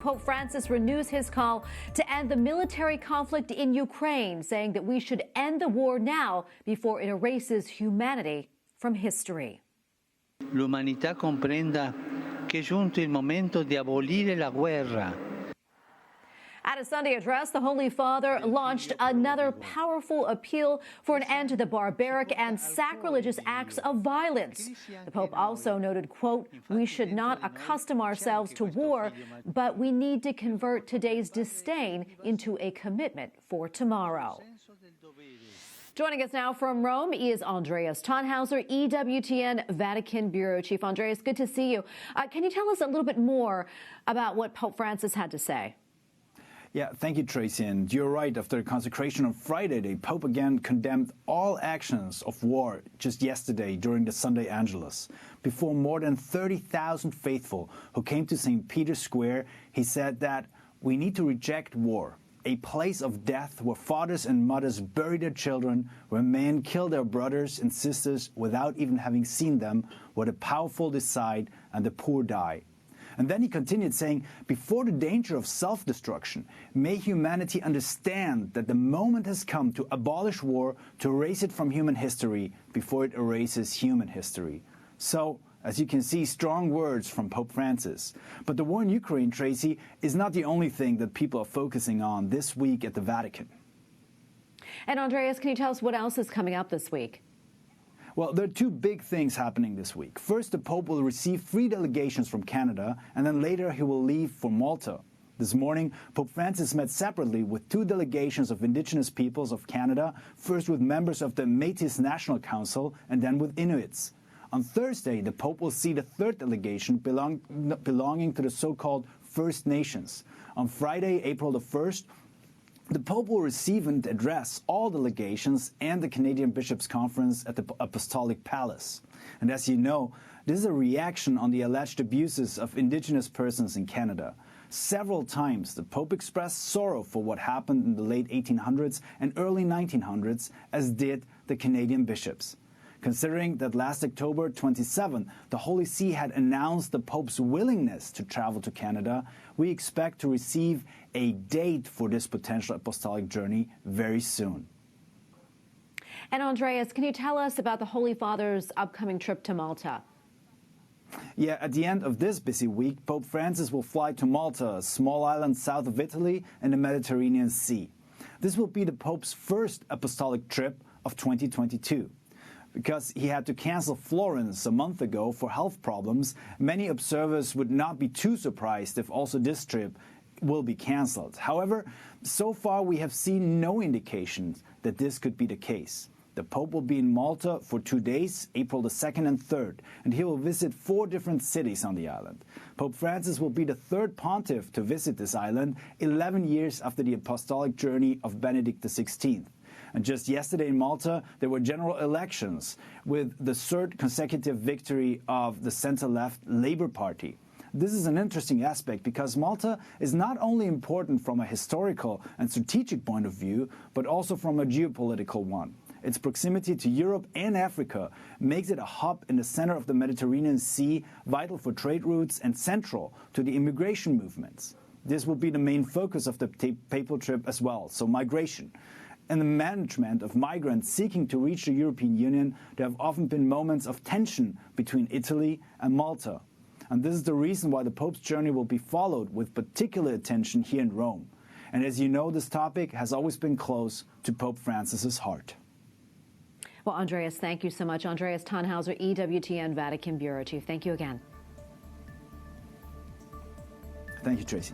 Pope Francis renews his call to end the military conflict in Ukraine, saying that we should end the war now before it erases humanity from history. L'umanità comprenda che è giunto il momento di abolire la guerra. At a Sunday address, the Holy Father launched another powerful appeal for an end to the barbaric and sacrilegious acts of violence. The Pope also noted, quote, "We should not accustom ourselves to war, but we need to convert today's disdain into a commitment for tomorrow." Joining us now from Rome is Andreas Thonhauser, EWTN Vatican Bureau Chief. Andreas, good to see you. Can you tell us a little bit more about what Pope Francis had to say? Yeah, thank you, Tracy. And you're right. After the consecration on Friday, the Pope again condemned all actions of war just yesterday during the Sunday Angelus. Before more than 30,000 faithful who came to St. Peter's Square, he said that we need to reject war, a place of death where fathers and mothers bury their children, where men kill their brothers and sisters without even having seen them, where the powerful decide and the poor die. And then he continued saying, before the danger of self-destruction, may humanity understand that the moment has come to abolish war, to erase it from human history before it erases human history. So, as you can see, strong words from Pope Francis. But the war in Ukraine, Tracy, is not the only thing that people are focusing on this week at the Vatican. And Andreas, can you tell us what else is coming up this week? Well, there are two big things happening this week. First, the Pope will receive 3 delegations from Canada, and then later he will leave for Malta. This morning, Pope Francis met separately with 2 delegations of Indigenous peoples of Canada, first with members of the Métis National Council and then with Inuits. On Thursday, the Pope will see the 3rd delegation belonging to the so-called First Nations. On Friday, April the 1st, the Pope will receive and address all delegations and the Canadian Bishops' Conference at the Apostolic Palace. And as you know, this is a reaction on the alleged abuses of Indigenous persons in Canada. Several times, the Pope expressed sorrow for what happened in the late 1800s and early 1900s, as did the Canadian bishops. Considering that last October 27, the Holy See had announced the Pope's willingness to travel to Canada, we expect to receive a date for this potential apostolic journey very soon. And Andreas, can you tell us about the Holy Father's upcoming trip to Malta? Yeah, at the end of this busy week, Pope Francis will fly to Malta, a small island south of Italy in the Mediterranean Sea. This will be the Pope's first apostolic trip of 2022. Because he had to cancel Florence a month ago for health problems, many observers would not be too surprised if also this trip will be cancelled. However, so far we have seen no indications that this could be the case. The Pope will be in Malta for 2 days, April the 2nd and 3rd, and he will visit 4 different cities on the island. Pope Francis will be the 3rd pontiff to visit this island, 11 years after the apostolic journey of Benedict XVI. And just yesterday in Malta, there were general elections with the 3rd consecutive victory of the center-left Labour Party. This is an interesting aspect because Malta is not only important from a historical and strategic point of view, but also from a geopolitical one. Its proximity to Europe and Africa makes it a hub in the center of the Mediterranean Sea, vital for trade routes and central to the immigration movements. This will be the main focus of the papal trip as well, so migration. In the management of migrants seeking to reach the European Union, there have often been moments of tension between Italy and Malta. And this is the reason why the Pope's journey will be followed with particular attention here in Rome. And as you know, this topic has always been close to Pope Francis's heart. Well, Andreas, thank you so much. Andreas Thonhauser, EWTN Vatican Bureau Chief. Thank you again. Thank you, Tracy.